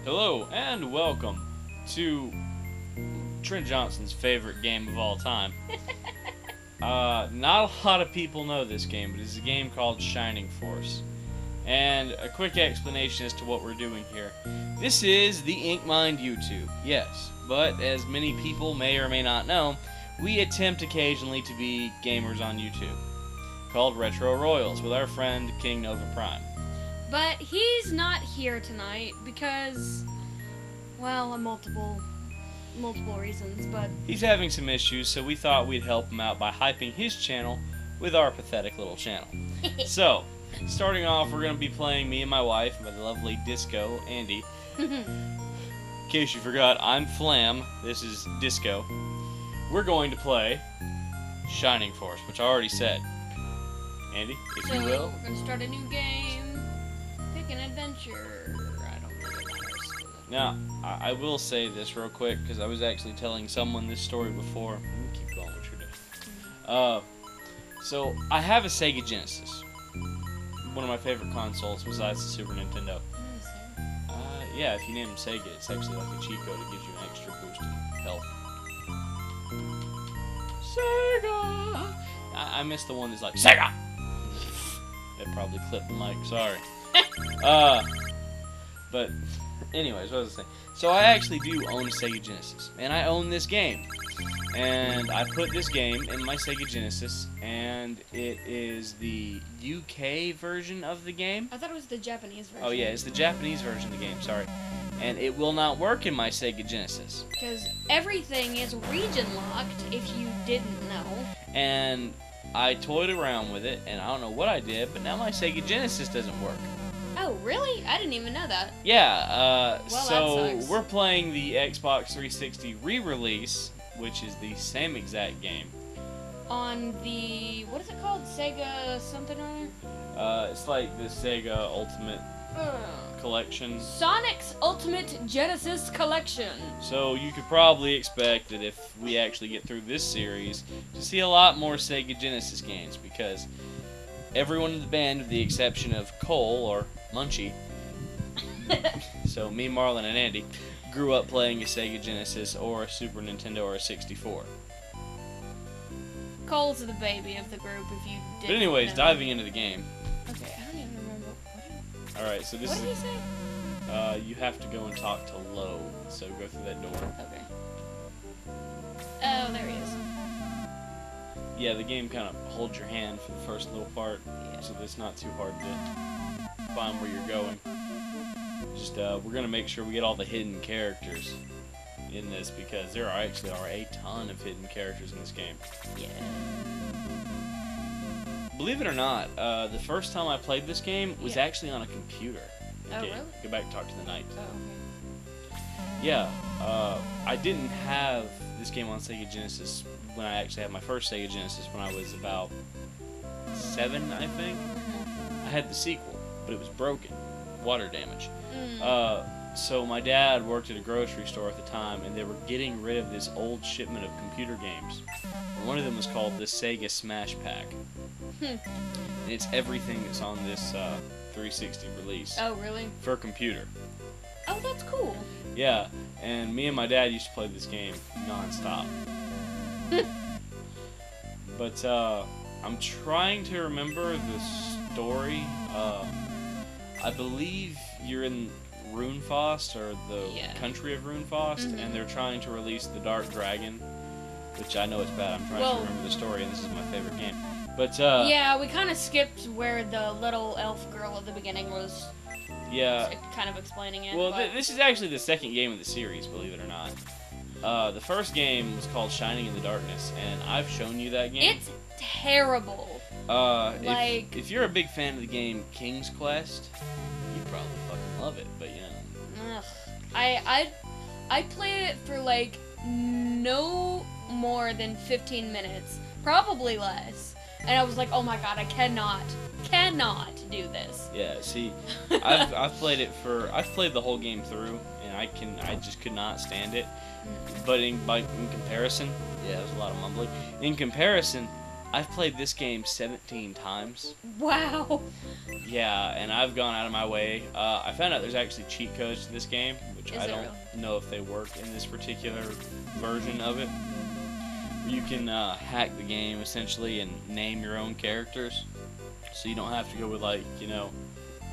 Hello and welcome to Trent Johnson's favorite game of all time. Not a lot of people know this game, but it's a game called Shining Force. And a quick explanation as to what we're doing here. This is the InkMind YouTube, yes, but as many people may or may not know, we attempt occasionally to be gamers on YouTube, called Retro Royals, with our friend King Nova Prime. But he's not here tonight because, well, multiple reasons, but... He's having some issues, so we thought we'd help him out by hyping his channel with our pathetic little channel. So, starting off, we're going to be playing me and my wife, my lovely Disco, Andy. In case you forgot, I'm Flam, this is Disco. We're going to play Shining Force, which I already said. Andy, if you will. We're going to start a new game. Pick an adventure. I don't really know. Now, I will say this real quick, because I was actually telling someone this story before. Let me keep going what you're doing. So, I have a Sega Genesis. One of my favorite consoles besides the Super Nintendo. Yeah, if you name them Sega, it's actually like a cheat code that gives you an extra boost in health. Sega! I missed the one that's like, Sega! It probably clipped the mic, sorry. But, anyways, what was I saying? So I actually do own a Sega Genesis, and I own this game. And I put this game in my Sega Genesis, and it is the UK version of the game. I thought it was the Japanese version. Oh yeah, it's the Japanese version of the game, sorry. And it will not work in my Sega Genesis. Because everything is region locked, if you didn't know. And I toyed around with it, and I don't know what I did, but now my Sega Genesis doesn't work. Oh, really? I didn't even know that. Yeah, well, so that sucks. we're playing the Xbox 360 re-release, which is the same exact game. On the, what is it called? Sega something or other? It's like the Sega Ultimate Collection. Sonic's Ultimate Genesis Collection. So you could probably expect that if we actually get through this series, to see a lot more Sega Genesis games, because everyone in the band, with the exception of Cole, or Munchie, so me, Marlon, and Andy, grew up playing a Sega Genesis or a Super Nintendo or a 64. Cole's the baby of the group, if you didn't But anyways, know. diving into the game. Okay, I don't even remember. Alright, so this What did he is... say? you have to go and talk to Lo, so go through that door. Okay. Oh, there he is. Yeah, the game kind of holds your hand for the first little part, Yeah. so it's not too hard to find where you're going. Just, we're gonna make sure we get all the hidden characters in this, because there actually are a ton of hidden characters in this game. Yeah. Believe it or not, the first time I played this game was Yeah. actually on a computer. Oh, Okay, really? go back and talk to the knight. Oh, okay. Yeah, I didn't have this game on Sega Genesis when I actually had my first Sega Genesis when I was about 7, I think. I had the sequel, but it was broken. Water damage. So my dad worked at a grocery store at the time, and they were getting rid of this old shipment of computer games. And one of them was called the Sega Smash Pack. And it's everything that's on this 360 release. Oh, really? For a computer. Oh, that's cool. Yeah, and me and my dad used to play this game non-stop. But I'm trying to remember the story. I believe you're in Runefaust, or the country of Runefaust, and they're trying to release the Dark Dragon, which I know it's bad. I'm trying to remember the story, and this is my favorite game. But yeah, we kind of skipped where the little elf girl at the beginning was. Yeah. Kind of explaining it. Well, this is actually the second game of the series, believe it or not. The first game was called Shining in the Darkness, and I've shown you that game. It's terrible. If you're a big fan of the game King's Quest, you probably fucking love it, but you know. Ugh. I played it for like no more than 15 minutes, probably less, and I was like, oh my god, I cannot do this. Yeah, see, I've played the whole game through, and I just could not stand it. But in comparison, yeah, there's a lot of mumbling. In comparison, I've played this game 17 times. Wow. Yeah, and I've gone out of my way. I found out there's actually cheat codes to this game, which Is I it don't really? know if they work in this particular version of it. You can hack the game essentially and name your own characters, so you don't have to go with like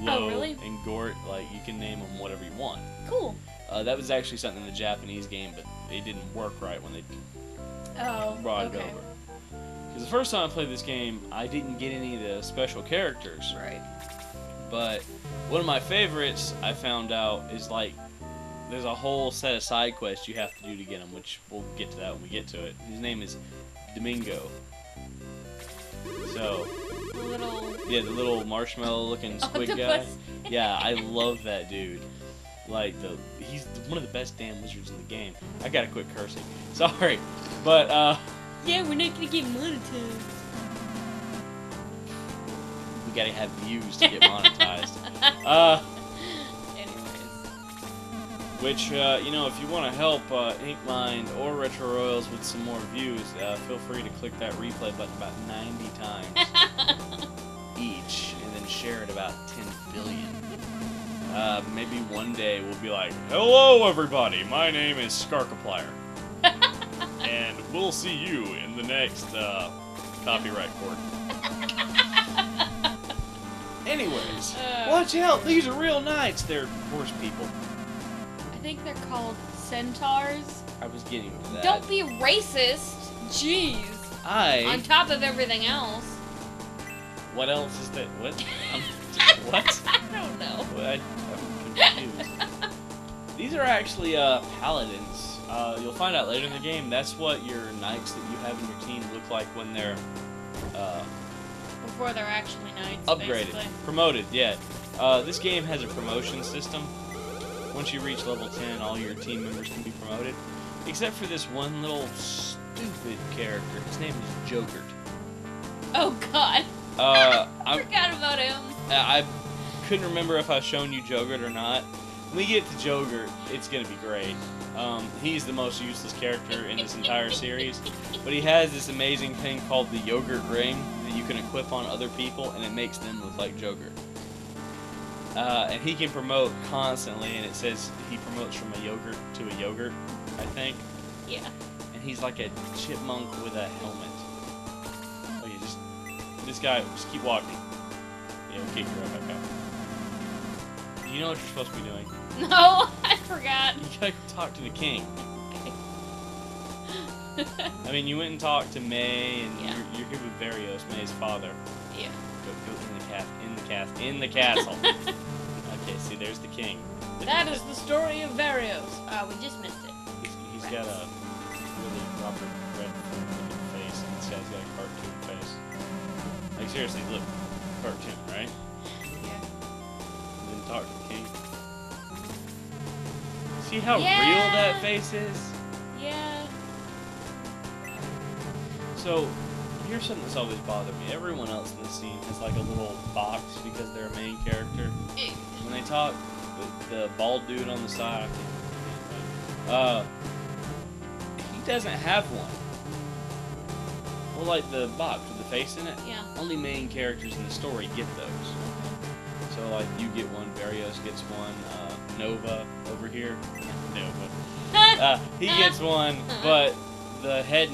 Lo really? and Gort. Like you can name them whatever you want. Cool. That was actually something in the Japanese game, but it didn't work right when they Oh. brought Okay. it over. Because the first time I played this game, I didn't get any of the special characters. Right. But one of my favorites, I found out, is like there's a whole set of side quests you have to do to get him, which we'll get to that when we get to it. His name is Domingo. So, The little. yeah, the little marshmallow-looking squid guy. Octopus. Yeah, I love that dude. Like he's one of the best damn wizards in the game. I gotta quit cursing. Sorry, but Yeah, we're not gonna get monetized. we gotta have views to get monetized. Anyways. Which, if you want to help InkMind or Retro Royals with some more views, feel free to click that replay button about 90 times each, and then share it about 10 billion. Maybe one day we'll be like, hello everybody, my name is Skarkaplier. And we'll see you in the next copyright court. Anyways, watch out, these are real knights. They're horse people. I think they're called centaurs. I was getting to that. Don't be racist. Jeez. On top of everything else. What else is that? What? What? I don't know. I'm confused. These are actually paladins. You'll find out later in the game. That's what your knights that you have in your team look like when they're Before they're actually knights. upgraded, basically. promoted. Yeah. This game has a promotion system. Once you reach level 10, all your team members can be promoted, except for this one little stupid character. His name is Jogurt. Oh God. I forgot about him. I couldn't remember if I've shown you Jogurt or not. When we get to Jogurt, it's gonna be great. He's the most useless character in this entire series, but he has this amazing thing called the Yogurt Ring that you can equip on other people, and it makes them look like Jogurt. And he can promote constantly, and it says he promotes from a yogurt to a yogurt, I think. Yeah. And he's like a chipmunk with a helmet. Okay, this guy, just keep walking. Yeah, we'll kick her right back up. Do you know what you're supposed to be doing? No, I forgot. You gotta go talk to the king. I mean, you went and talked to May, and Yeah. you're here with Varios, May's father. Yeah. Go in the castle. Okay, see, there's the king. That is the story of Varios. We just missed it. He's got a really Robert Redford looking face, and this guy's got a cartoon face. Like, seriously, look. Cartoon, right? Yeah. And then talk to the king. See how Yeah. real that face is? Yeah. So, here's something that's always bothered me. Everyone else in the scene has like a little box because they're a main character. When they talk, the bald dude on the side, he doesn't have one. Well, like the box with the face in it. Yeah. Only main characters in the story get those. So, like, you get one, Varios gets one, Nova over here. Nova. He gets one, but the head,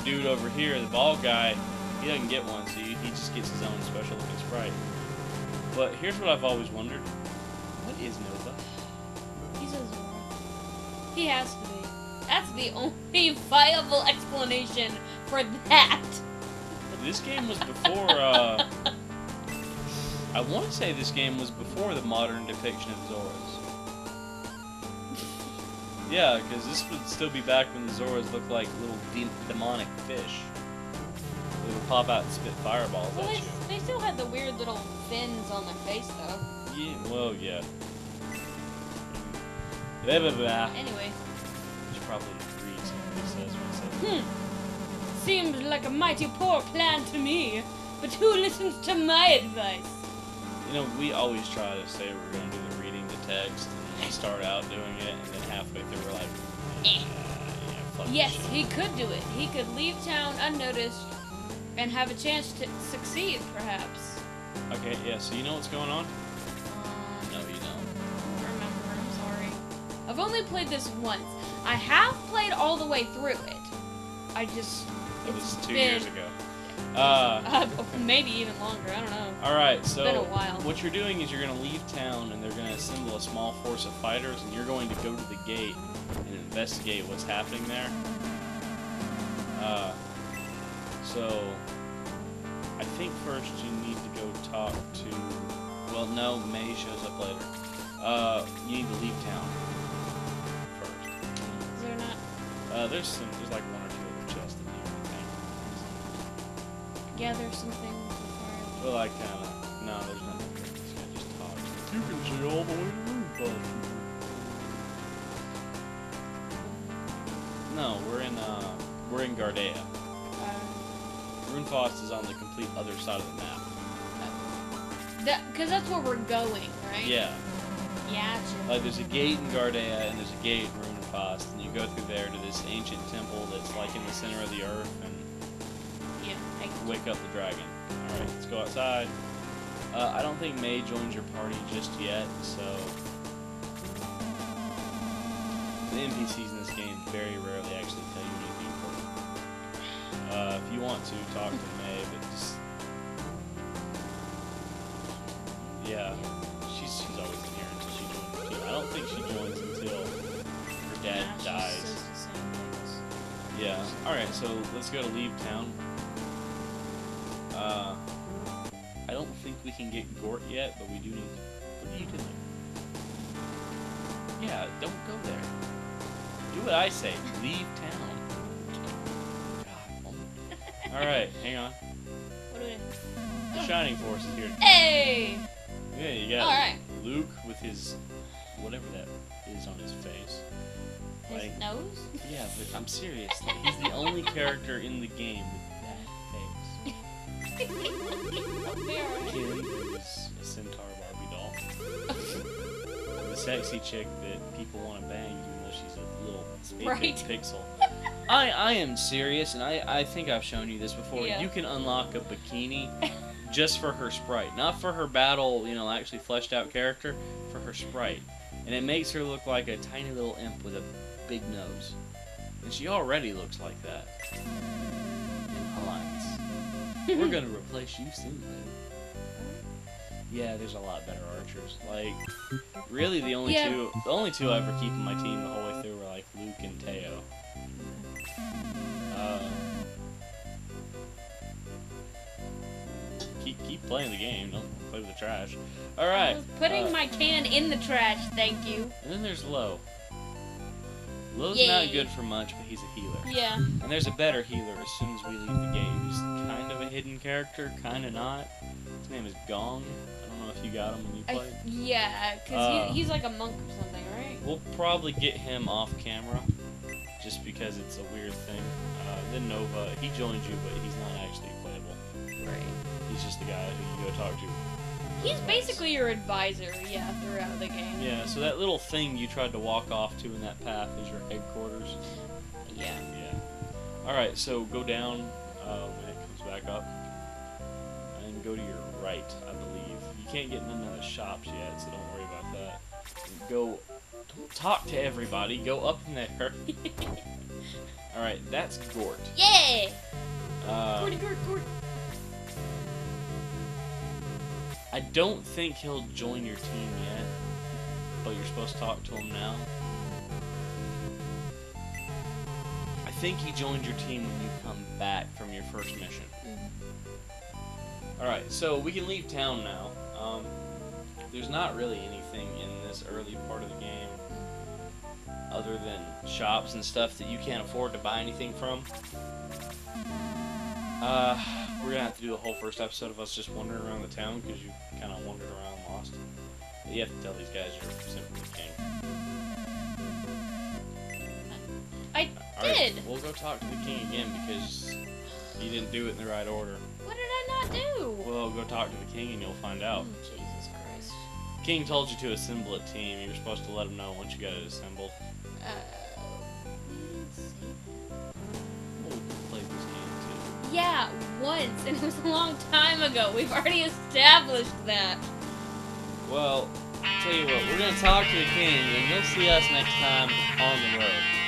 dude over here, the bald guy, he doesn't get one, so he just gets his own special looking sprite. But here's what I've always wondered. What is Nova? He's a Zora. He has to be. That's the only viable explanation for that. This game was before, I want to say this game was before the modern depiction of Zoras. Yeah, because this would still be back when the Zoras looked like little demonic fish. They would pop out and spit fireballs Well, at you. they still had the weird little fins on their face, though. Yeah, well, yeah. Blah, blah, blah. Anyway. Which probably reads what he says when he says it. Seems like a mighty poor plan to me, but who listens to my advice? We always try to say we're going to do the reading the text, and we start out doing it, and then halfway through we're like, fuck this Yes, shit. he could do it. He could leave town unnoticed, and have a chance to succeed, perhaps. Okay, yeah, so you know what's going on? No, you don't. I don't remember, I'm sorry. I've only played this once. I have played all the way through it. It was 2 been- years ago. Maybe even longer, I don't know. Alright, so been a while. what you're doing is you're going to leave town and they're going to assemble a small force of fighters and you're going to go to the gate and investigate what's happening there. So I think first you need to go talk to, well, no, May shows up later. You need to leave town first. Is there not? There's like one or two other chests in here, I think. Gather some things before Well, I kinda, no, there's nothing here. This guy just talks. You can see all the way to Rune. No, we're in Gardea. Runefaust is on the complete other side of the map. Because that's where we're going, right? Yeah. Yeah. Like, there's a gate in Gardea, and there's a gate in Runefaust, and you go through there to this ancient temple that's, like, in the center of the earth, and wake up the dragon. Alright, let's go outside. I don't think May joins your party just yet, so... The NPCs in this game very rarely actually tell you anything important. If you want to, talk to May, but just... Yeah, she's always in here until she joins the team. I don't think she joins until her dad dies. Yeah, alright, so let's go to Leave Town. I don't think we can get Gort yet, but we do need... What are you doing? Yeah, don't go there. Do what I say. Leave town. God. Alright, hang on. What do we do? The Shining Force is here. Hey! Yeah, you got Alright. Luke with his... whatever that is on his face. His Like, nose? yeah, but I'm serious. Like, he's the only character in the game with that face. Kim, who's a centaur Barbie doll. The sexy chick that people want to bang, even though she's a little big Right. pixel. I am serious, and I think I've shown you this before. Yeah. You can unlock a bikini just for her sprite. Not for her battle, you know, actually fleshed out character, for her sprite. And it makes her look like a tiny little imp with a big nose. And she already looks like that. In Alliance. We're gonna replace you soon, baby. Yeah, there's a lot better archers. Like, really, the only two I ever keep in my team the whole way through were like Luke and Teo. Keep playing the game. Don't play with the trash. All right. I was putting my can in the trash, thank you. And then there's Lo. Lo's Yay. not good for much, but he's a healer. Yeah. And there's a better healer as soon as we leave the game. He's kind of a hidden character, kind of not. His name is Gong. I don't know if you got him when you played. Yeah, because he's like a monk or something, right? We'll probably get him off camera, just because it's a weird thing. Then Nova, he joins you, but he's not actually playable. Right. He's just the guy who you go talk to. He's basically your advisor, yeah, throughout the game. Yeah, so that little thing you tried to walk off to in that path is your headquarters. Yeah. Yeah. Alright, so go down when it comes back up. And go to your right, I believe. You can't get none of the shops yet, so don't worry about that. Go... Don't talk to everybody. Go up in there. Alright, that's Gort. Yeah! Gort. I don't think he'll join your team yet, but you're supposed to talk to him now. I think he joined your team when you come back from your first mission. Alright, so we can leave town now. There's not really anything in this early part of the game other than shops and stuff that you can't afford to buy anything from. We're gonna have to do the whole first episode of us just wandering around the town because you kind of wandered around lost. But you have to tell these guys you're simply king. I Alright, did! we'll go talk to the king again because you didn't do it in the right order. What did I not do? Well, go talk to the king and you'll find out. Oh, Jesus Christ. King told you to assemble a team. You were supposed to let him know once you got it assembled. Let's see. Well, we can play this game too. Yeah, once, and it was a long time ago. We've already established that. Well, tell you what, we're gonna talk to the king, and you'll see us next time on the road.